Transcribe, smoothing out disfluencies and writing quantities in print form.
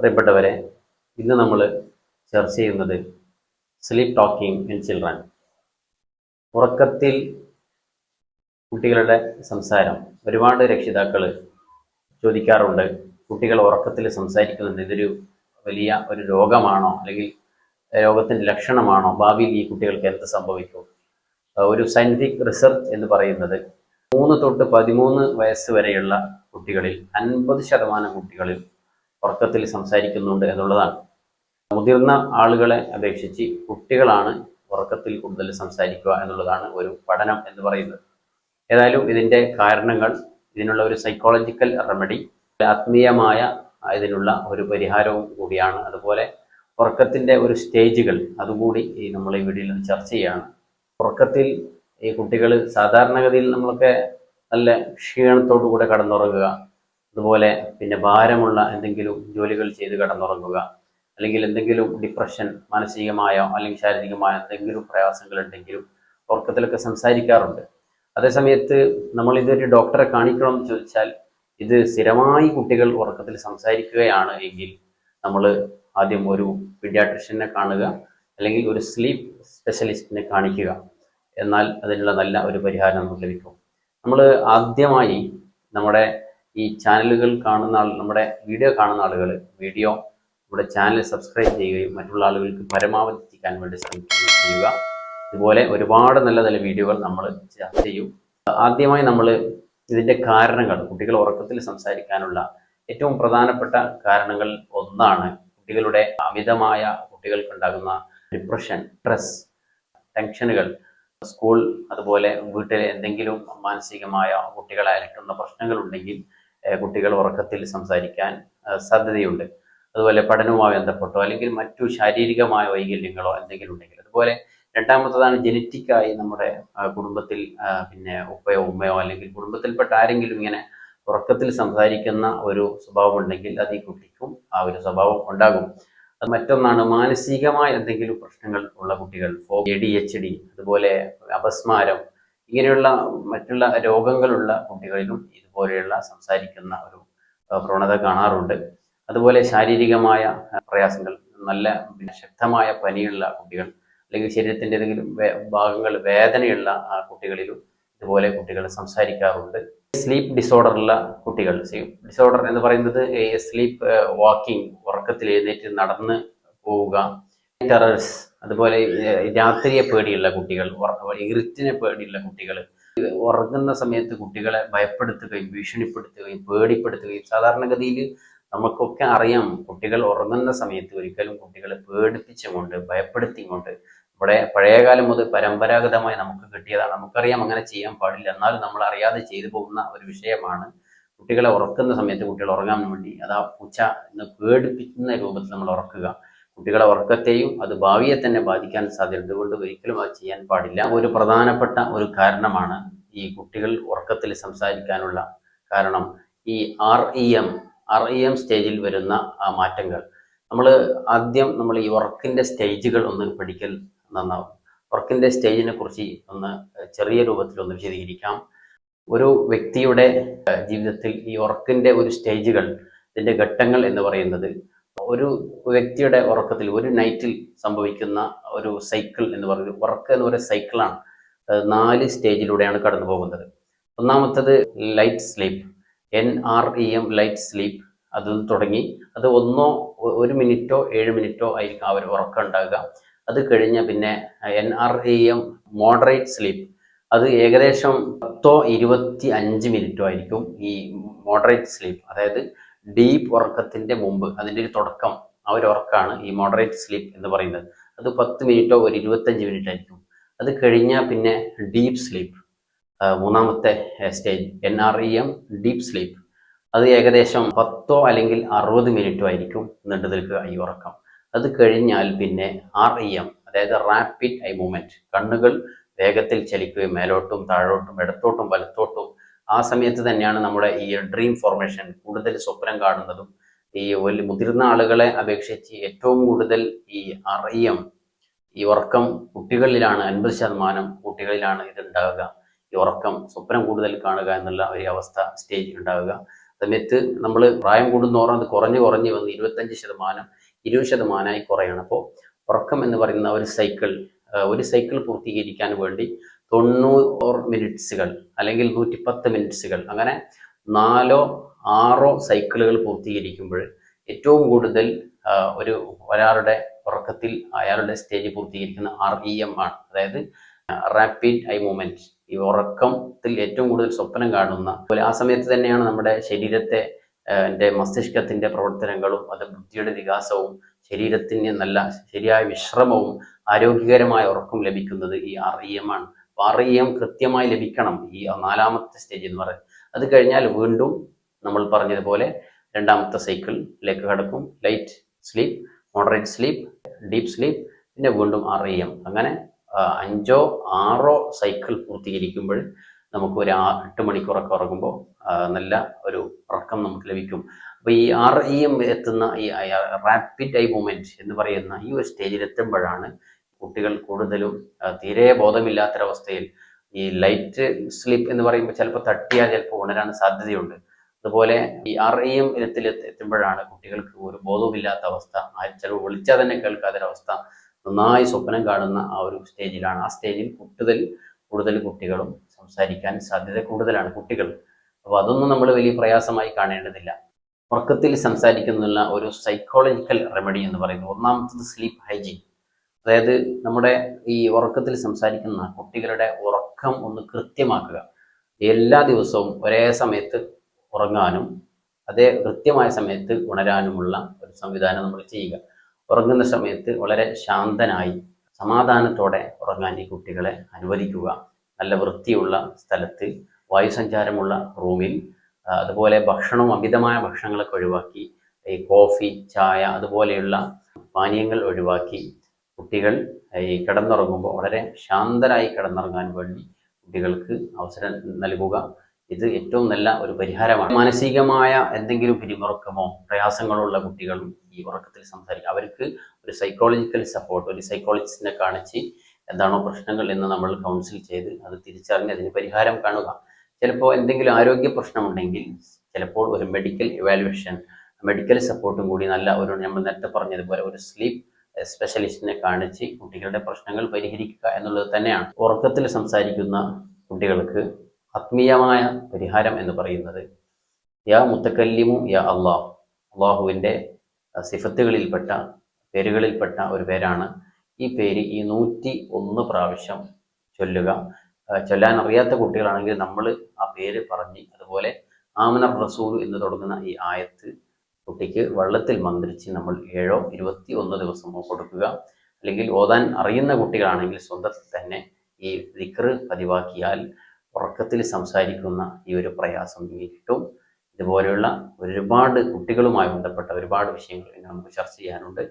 പ്രിയപ്പെട്ടവരെ, ഇന്ന് നമ്മൾ ചർച്ച ചെയ്യുന്നത് സ്ലീപ്പ് ടോക്കിംഗ് ഇൻ ചിൽഡ്രൻ. ഉറക്കത്തിൽ കുട്ടികളുടെ സംസാരം. ഒരുപാട് രക്ഷിതാക്കൾ ചോദിക്കാറുണ്ട്, കുട്ടികൾ ഉറക്കത്തിൽ സംസാരിക്കുന്നുണ്ട്, ഇതൊരു വലിയ ഒരു രോഗമാണോ, അല്ലെങ്കിൽ രോഗത്തിൻ്റെ ലക്ഷണമാണോ, ഭാവിയിൽ ഈ കുട്ടികൾക്ക് എന്ത് സംഭവിക്കും? ഒരു സയൻറ്റിഫിക് റിസർച്ച് എന്ന് പറയുന്നത് 3 തൊട്ട് 13 വയസ്സ് വരെയുള്ള കുട്ടികളിൽ 50% കുട്ടികളിൽ ഉറക്കത്തിൽ സംസാരിക്കുന്നുണ്ട് എന്നുള്ളതാണ്. മുതിർന്ന ആളുകളെ അപേക്ഷിച്ച് കുട്ടികളാണ് ഉറക്കത്തിൽ കൂടുതൽ സംസാരിക്കുക എന്നുള്ളതാണ് ഒരു പഠനം എന്ന് പറയുന്നത്. ഏതായാലും ഇതിൻ്റെ കാരണങ്ങൾ, ഇതിനുള്ള ഒരു സൈക്കോളജിക്കൽ റെമഡി, ആത്മീയമായ ഇതിനുള്ള ഒരു പരിഹാരവും കൂടിയാണ്. അതുപോലെ ഉറക്കത്തിൻ്റെ ഒരു സ്റ്റേജുകൾ അതുകൂടി നമ്മൾ ഈ വീഡിയോയിൽ ചർച്ച ചെയ്യുകയാണ്. ഉറക്കത്തിൽ ഈ കുട്ടികൾ സാധാരണഗതിയിൽ നമ്മളൊക്കെ നല്ല ക്ഷീണത്തോടു കൂടെ കടന്നുറങ്ങുക, അതുപോലെ പിന്നെ ഭാരമുള്ള എന്തെങ്കിലും ജോലികൾ ചെയ്ത് കടന്നുറങ്ങുക, അല്ലെങ്കിൽ എന്തെങ്കിലും ഡിപ്രഷൻ, മാനസികമായോ അല്ലെങ്കിൽ ശാരീരികമായോ എന്തെങ്കിലും പ്രയാസങ്ങൾ ഉണ്ടെങ്കിലും ഉറക്കത്തിലൊക്കെ സംസാരിക്കാറുണ്ട്. അതേസമയത്ത് നമ്മൾ ഇതൊരു ഡോക്ടറെ കാണിക്കണം എന്ന് ചോദിച്ചാൽ, ഇത് സ്ഥിരമായി കുട്ടികൾ ഉറക്കത്തിൽ സംസാരിക്കുകയാണ് എങ്കിൽ നമ്മൾ ആദ്യം ഒരു പീഡിയാട്രിഷ്യനെ കാണുക, അല്ലെങ്കിൽ ഒരു സ്ലീപ്പ് സ്പെഷ്യലിസ്റ്റിനെ കാണിക്കുക. എന്നാൽ അതിനുള്ള നല്ല ഒരു പരിഹാരം നമുക്ക് ലഭിക്കും. നമ്മൾ ആദ്യമായി നമ്മുടെ ഈ ചാനലുകൾ കാണുന്ന നമ്മുടെ വീഡിയോ കാണുന്ന ആളുകൾ നമ്മുടെ ചാനൽ സബ്സ്ക്രൈബ് ചെയ്യുകയും മറ്റുള്ള ആളുകൾക്ക് പരമാവധി എത്തിക്കാൻ വേണ്ടി ശ്രമിക്കുകയും ചെയ്യുക. ഇതുപോലെ ഒരുപാട് നല്ല നല്ല വീഡിയോകൾ നമ്മൾ ചർച്ച ചെയ്യും. ആദ്യമായി നമ്മൾ ഇതിൻ്റെ കാരണങ്ങൾ, കുട്ടികൾ ഉറക്കത്തിൽ സംസാരിക്കാനുള്ള ഏറ്റവും പ്രധാനപ്പെട്ട കാരണങ്ങൾ ഒന്നാണ് കുട്ടികളുടെ അമിതമായ കുട്ടികൾക്കുണ്ടാകുന്ന ഡിപ്രഷൻ, സ്ട്രെസ്, ടെൻഷനുകൾ, സ്കൂൾ അതുപോലെ വീട്ടിലെ എന്തെങ്കിലും മാനസികമായ കുട്ടികളെ അലട്ടുന്ന പ്രശ്നങ്ങളുണ്ടെങ്കിൽ കുട്ടികൾ ഉറക്കത്തിൽ സംസാരിക്കാൻ സാധ്യതയുണ്ട്. അതുപോലെ പഠനവുമായി ബന്ധപ്പെട്ടോ അല്ലെങ്കിൽ മറ്റു ശാരീരികമായ വൈകല്യങ്ങളോ എന്തെങ്കിലും ഉണ്ടെങ്കിൽ. അതുപോലെ രണ്ടാമത്തതാണ് ജനറ്റിക്കായി നമ്മുടെ കുടുംബത്തിൽ പിന്നെ ഉപ്പയോ ഉമ്മയോ അല്ലെങ്കിൽ കുടുംബത്തിൽപ്പെട്ട ആരെങ്കിലും ഇങ്ങനെ ഉറക്കത്തിൽ സംസാരിക്കുന്ന ഒരു സ്വഭാവം ഉണ്ടെങ്കിൽ അത് ഈ കുട്ടിക്കും ആ ഒരു സ്വഭാവം ഉണ്ടാകും. മറ്റൊന്നാണ് മാനസികമായ എന്തെങ്കിലും പ്രശ്നങ്ങൾ ഉള്ള കുട്ടികൾ, ADHD, അതുപോലെ അപസ്മാരം, ഇങ്ങനെയുള്ള മറ്റുള്ള രോഗങ്ങളുള്ള കുട്ടികളിലും ഇതുപോലെയുള്ള സംസാരിക്കുന്ന ഒരു പ്രവണത കാണാറുണ്ട്. അതുപോലെ ശാരീരികമായ പ്രയാസങ്ങൾ, നല്ല ശക്തമായ പനിയുള്ള കുട്ടികൾ, അല്ലെങ്കിൽ ശരീരത്തിൻ്റെ ഏതെങ്കിലും ഭാഗങ്ങൾ വേദനയുള്ള കുട്ടികളിലും ഇതുപോലെ കുട്ടികൾ സംസാരിക്കാറുണ്ട്. സ്ലീപ്പ് ഡിസോർഡറുള്ള കുട്ടികൾ, സ്ലീപ്പ് ഡിസോർഡർ എന്ന് പറയുന്നത് സ്ലീപ്പ് വാക്കിംഗ്, ഉറക്കത്തിൽ എഴുന്നേറ്റ് നടന്ന് പോവുക, ടെറേഴ്സ്, അതുപോലെ രാത്രിയെ പേടിയുള്ള കുട്ടികൾ, ഇരുട്ടിനെ പേടിയുള്ള കുട്ടികൾ, ഉറങ്ങുന്ന സമയത്ത് കുട്ടികളെ ഭയപ്പെടുത്തുകയും ഭീഷണിപ്പെടുത്തുകയും പേടിപ്പെടുത്തുകയും. സാധാരണഗതിയിൽ നമുക്കൊക്കെ അറിയാം, കുട്ടികൾ ഉറങ്ങുന്ന സമയത്ത് ഒരിക്കലും കുട്ടികളെ പേടിപ്പിച്ചുകൊണ്ട് ഭയപ്പെടുത്തിക്കൊണ്ട്, ഇവിടെ പഴയകാലം മുതൽ പരമ്പരാഗതമായി നമുക്ക് കിട്ടിയതാണ്. നമുക്കറിയാം അങ്ങനെ ചെയ്യാൻ പാടില്ല, എന്നാലും നമ്മൾ അറിയാതെ ചെയ്തു പോകുന്ന ഒരു വിഷയമാണ്. കുട്ടികളെ ഉറക്കുന്ന സമയത്ത് കുട്ടികൾ ഉറങ്ങാൻ വേണ്ടി അതാ പൂച്ച എന്ന് പേടിപ്പിക്കുന്ന രൂപത്തിൽ നമ്മൾ ഉറക്കുക. കുട്ടികളെ ഉറക്കത്തെയും അത് ഭാവിയെ തന്നെ ബാധിക്കാൻ സാധ്യത. അതുകൊണ്ട് ഒരിക്കലും അത് ചെയ്യാൻ പാടില്ല. ഒരു പ്രധാനപ്പെട്ട ഒരു കാരണമാണ് ഈ കുട്ടികൾ ഉറക്കത്തിൽ സംസാരിക്കാനുള്ള കാരണം ഈ REM സ്റ്റേജിൽ വരുന്ന മാറ്റങ്ങൾ. നമ്മൾ ഈ ഉറക്കിൻ്റെ സ്റ്റേജുകൾ ഒന്ന് പഠിക്കൽ നന്നാവും. ഉറക്കിൻ്റെ സ്റ്റേജിനെ കുറിച്ച് ഒന്ന് ചെറിയ രൂപത്തിൽ ഒന്ന് വിശദീകരിക്കാം. ഒരു വ്യക്തിയുടെ ജീവിതത്തിൽ ഈ ഉറക്കിൻ്റെ ഒരു സ്റ്റേജുകൾ, ഇതിൻ്റെ ഘട്ടങ്ങൾ എന്ന് പറയുന്നത്, ഒരു വ്യക്തിയുടെ ഉറക്കത്തിൽ ഒരു നൈറ്റിൽ സംഭവിക്കുന്ന ഒരു സൈക്കിൾ എന്ന് പറയുന്നത്, ഉറക്കം എന്ന് പറയുന്ന സൈക്കിളാണ്. 4 സ്റ്റേജിലൂടെയാണ് കടന്നു പോകുന്നത്. ഒന്നാമത്തത് light sleep, NREM light sleep. അതിൽ തുടങ്ങി അത് 1 മിനിറ്റോ 7 മിനിറ്റോ ആയിരിക്കും അവർ ഉറക്കം ഉണ്ടാകുക. അത് കഴിഞ്ഞ പിന്നെ NREM മോഡറേറ്റ് സ്ലീപ്പ്. അത് ഏകദേശം 10-25 മിനിറ്റോ ആയിരിക്കും ഈ മോഡറേറ്റ് സ്ലീപ്പ്. അതായത് ഡീപ്പ് ഉറക്കത്തിൻ്റെ മുമ്പ്, അതിൻ്റെ ഒരു തുടക്കം, ആ ഒരു ഉറക്കമാണ് ഈ മോഡറേറ്റ് സ്ലീപ്പ് എന്ന് പറയുന്നത്. അത് 10 മിനിറ്റോ 25 മിനിറ്റ് ആയിരിക്കും. അത് കഴിഞ്ഞാൽ പിന്നെ ഡീപ്പ് സ്ലീപ്പ്, മൂന്നാമത്തെ സ്റ്റേജ് NREM ഡീപ്പ് സ്ലീപ്പ്. അത് ഏകദേശം 10 അല്ലെങ്കിൽ 60 മിനിറ്റോ ആയിരിക്കും നീണ്ടു നിൽക്കുക ഈ ഉറക്കം. അത് കഴിഞ്ഞാൽ പിന്നെ REM, അതായത് റാപ്പിഡ് ഐ മൂവ്മെൻറ്റ്, കണ്ണുകൾ വേഗത്തിൽ ചലിക്കുകയും മേലോട്ടും താഴോട്ടും ഇടത്തോട്ടും വലത്തോട്ടും. ആ സമയത്ത് തന്നെയാണ് നമ്മുടെ ഈ ഡ്രീം ഫോർമേഷൻ, കൂടുതൽ സ്വപ്നം കാണുന്നതും. ഈ മുതിർന്ന ആളുകളെ അപേക്ഷിച്ച് ഏറ്റവും കൂടുതൽ ഈ REM, ഈ ഉറക്കം കുട്ടികളിലാണ്, 50% കുട്ടികളിലാണ് ഇത് ഉണ്ടാവുക. ഈ ഉറക്കം, സ്വപ്നം കൂടുതൽ കാണുക എന്നുള്ള ഒരു അവസ്ഥ, സ്റ്റേജ് ഉണ്ടാവുക. സമയത്ത് നമ്മൾ പ്രായം കൂടുന്നോറും അത് കുറഞ്ഞ് കുറഞ്ഞ് വന്ന് 25%, 20%ആയി കുറയാണ്. അപ്പോൾ ഉറക്കം എന്ന് പറയുന്ന ഒരു സൈക്കിൾ പൂർത്തീകരിക്കാൻ വേണ്ടി 90 മിനിറ്റ്സുകൾ അല്ലെങ്കിൽ 110 മിനിറ്റ്സുകൾ, അങ്ങനെ 4-6 സൈക്കിളുകൾ പൂർത്തീകരിക്കുമ്പോൾ ഏറ്റവും കൂടുതൽ ഒരാളുടെ ഉറക്കത്തിൽ അയാളുടെ സ്റ്റേജ് പൂർത്തീകരിക്കുന്ന REM ആണ്. അതായത് റാപ്പിഡ് ഐ മൂവ്മെന്റ്. ഈ ഉറക്കത്തിൽ ഏറ്റവും കൂടുതൽ സ്വപ്നം കാണുന്ന പോലെ ആ സമയത്ത് തന്നെയാണ് നമ്മുടെ മസ്തിഷ്കത്തിന്റെ പ്രവർത്തനങ്ങളും അത് ബുദ്ധിയുടെ വികാസവും ശരീരത്തിന് നല്ല ശരിയായ വിശ്രമവും ആരോഗ്യകരമായ ഉറക്കം ലഭിക്കുന്നത് ഈ REM ആണ്. REM കൃത്യമായി ലഭിക്കണം ഈ 4ാമത്തെ സ്റ്റേജ് എന്ന് പറയുന്നത്. അത് കഴിഞ്ഞാൽ വീണ്ടും നമ്മൾ പറഞ്ഞതുപോലെ 2ാമത്തെ സൈക്കിളിലേക്ക് കടക്കും. Light sleep, moderate sleep, deep sleep, പിന്നെ വീണ്ടും REM. അങ്ങനെ 5-6 സൈക്കിൾ പൂർത്തീകരിക്കുമ്പോൾ നമുക്ക് ഒരു 8 മണിക്കൂറൊക്കെ ഉറങ്ങുമ്പോൾ നല്ല ഒരു ഉറക്കം നമുക്ക് ലഭിക്കും. അപ്പോൾ ഈ REM എത്തുന്ന ഈ റാപ്പിഡ് ഐ മൂവ്മെന്റ് എന്ന് പറയുന്ന ഈ ഒരു സ്റ്റേജിൽ എത്തുമ്പോഴാണ് കുട്ടികൾ കൂടുതലും തീരെ ബോധമില്ലാത്തൊരവസ്ഥയിൽ, ഈ ലൈറ്റ് സ്ലീപ്പ് എന്ന് പറയുമ്പോൾ ചിലപ്പോൾ തട്ടിയാൽ ചിലപ്പോൾ ഉണരാൻ സാധ്യതയുണ്ട്. അതുപോലെ ഈ REM ഇനത്തിൽ എത്തുമ്പോഴാണ് കുട്ടികൾക്ക് ഒരു ബോധവുമില്ലാത്ത അവസ്ഥ, ചിലപ്പോൾ വിളിച്ചാൽ തന്നെ കേൾക്കാത്തൊരവസ്ഥ, നന്നായി സ്വപ്നം കാണുന്ന ആ ഒരു സ്റ്റേജിലാണ്. ആ സ്റ്റേജിൽ കൂടുതൽ കുട്ടികളും സംസാരിക്കാൻ സാധ്യത കൂടുതലാണ് കുട്ടികൾ. അപ്പോൾ അതൊന്നും നമ്മൾ വലിയ പ്രയാസമായി കാണേണ്ടതില്ല. ഉറക്കത്തിൽ സംസാരിക്കുന്നുള്ള ഒരു സൈക്കോളജിക്കൽ റെമഡി എന്ന് പറയുന്നത്, ഒന്നാമത്തത് സ്ലീപ്പ് ഹൈജീൻ. അതായത് നമ്മുടെ ഈ ഉറക്കത്തിൽ സംസാരിക്കുന്ന കുട്ടികളുടെ ഉറക്കം ഒന്ന് കൃത്യമാക്കുക. എല്ലാ ദിവസവും ഒരേ സമയത്ത് ഉറങ്ങാനും അതേ കൃത്യമായ സമയത്ത് ഉണരാനുമുള്ള ഒരു സംവിധാനം നമ്മൾ ചെയ്യുക. ഉറങ്ങുന്ന സമയത്ത് വളരെ ശാന്തനായി സമാധാനത്തോടെ ഉറങ്ങാൻ ഈ കുട്ടികളെ അനുവദിക്കുക. നല്ല വൃത്തിയുള്ള സ്ഥലത്ത്, വായുസഞ്ചാരമുള്ള റൂമിൽ, അതുപോലെ അമിതമായ ഭക്ഷണങ്ങളൊക്കെ ഒഴിവാക്കി, ഈ കോഫി, ചായ അതുപോലെയുള്ള പാനീയങ്ങൾ ഒഴിവാക്കി കുട്ടികൾ ഈ കിടന്നുറങ്ങുമ്പോൾ വളരെ ശാന്തരായി കിടന്നുറങ്ങാൻ വേണ്ടി കുട്ടികൾക്ക് അവസരം നൽകുക. ഇത് ഏറ്റവും നല്ല ഒരു പരിഹാരമാണ്. മാനസികമായ എന്തെങ്കിലും പിരിമുറുക്കമോ പ്രയാസങ്ങളോ ഉള്ള കുട്ടികളും ഈ ഉറക്കത്തിൽ സംസാരിക്കുക. അവർക്ക് ഒരു സൈക്കോളജിക്കൽ സപ്പോർട്ട്, ഒരു സൈക്കോളജിസ്റ്റിനെ കാണിച്ച് എന്താണോ പ്രശ്നങ്ങൾ എന്ന് നമ്മൾ കൗൺസിൽ ചെയ്ത് അത് തിരിച്ചറിഞ്ഞ് അതിന് പരിഹാരം കാണുക. ചിലപ്പോൾ എന്തെങ്കിലും ആരോഗ്യ പ്രശ്നമുണ്ടെങ്കിൽ ചിലപ്പോൾ ഒരു മെഡിക്കൽ ഇവാലുവേഷൻ, മെഡിക്കൽ സപ്പോർട്ടും കൂടി നമ്മൾ നേരത്തെ പറഞ്ഞതുപോലെ ഒരു സ്ലീപ്പ് സ്പെഷ്യലിസ്റ്റിനെ കാണിച്ച് കുട്ടികളുടെ പ്രശ്നങ്ങൾ പരിഹരിക്കുക എന്നുള്ളത് തന്നെയാണ്. ഉറക്കത്തിൽ സംസാരിക്കുന്ന കുട്ടികൾക്ക് ആത്മീയമായ പരിഹാരം എന്ന് പറയുന്നത് യാ മുത്തക്കല്ലിമു യാ അള്ളാഹ്, അള്ളാഹുവിൻ്റെ സിഫത്തുകളിൽപ്പെട്ട പേരുകളിൽപ്പെട്ട ഒരു പേരാണ്. ഈ പേര് ഈ 101 പ്രാവശ്യം ചൊല്ലുക. ചൊല്ലാൻ അറിയാത്ത കുട്ടികളാണെങ്കിൽ നമ്മൾ ആ പേര് പറഞ്ഞ്, അതുപോലെ ആമന റസൂൽ എന്ന് തുടങ്ങുന്ന ഈ ആയത്ത് കുട്ടിക്ക് വെള്ളത്തിൽ മന്ത്രിച്ച് നമ്മൾ 21 ദിവസമോ കൊടുക്കുക. അല്ലെങ്കിൽ ഓതാൻ അറിയുന്ന കുട്ടികളാണെങ്കിൽ സ്വന്തത്തിൽ തന്നെ ഈ ദിക്ർ പതിവാക്കിയാൽ ഉറക്കത്തിൽ സംസാരിക്കുന്ന ഈ ഒരു പ്രയാസം കിട്ടും. ഇതുപോലെയുള്ള ഒരുപാട് കുട്ടികളുമായി ബന്ധപ്പെട്ട ഒരുപാട് വിഷയങ്ങൾ നമുക്ക് ചർച്ച ചെയ്യാനുണ്ട്.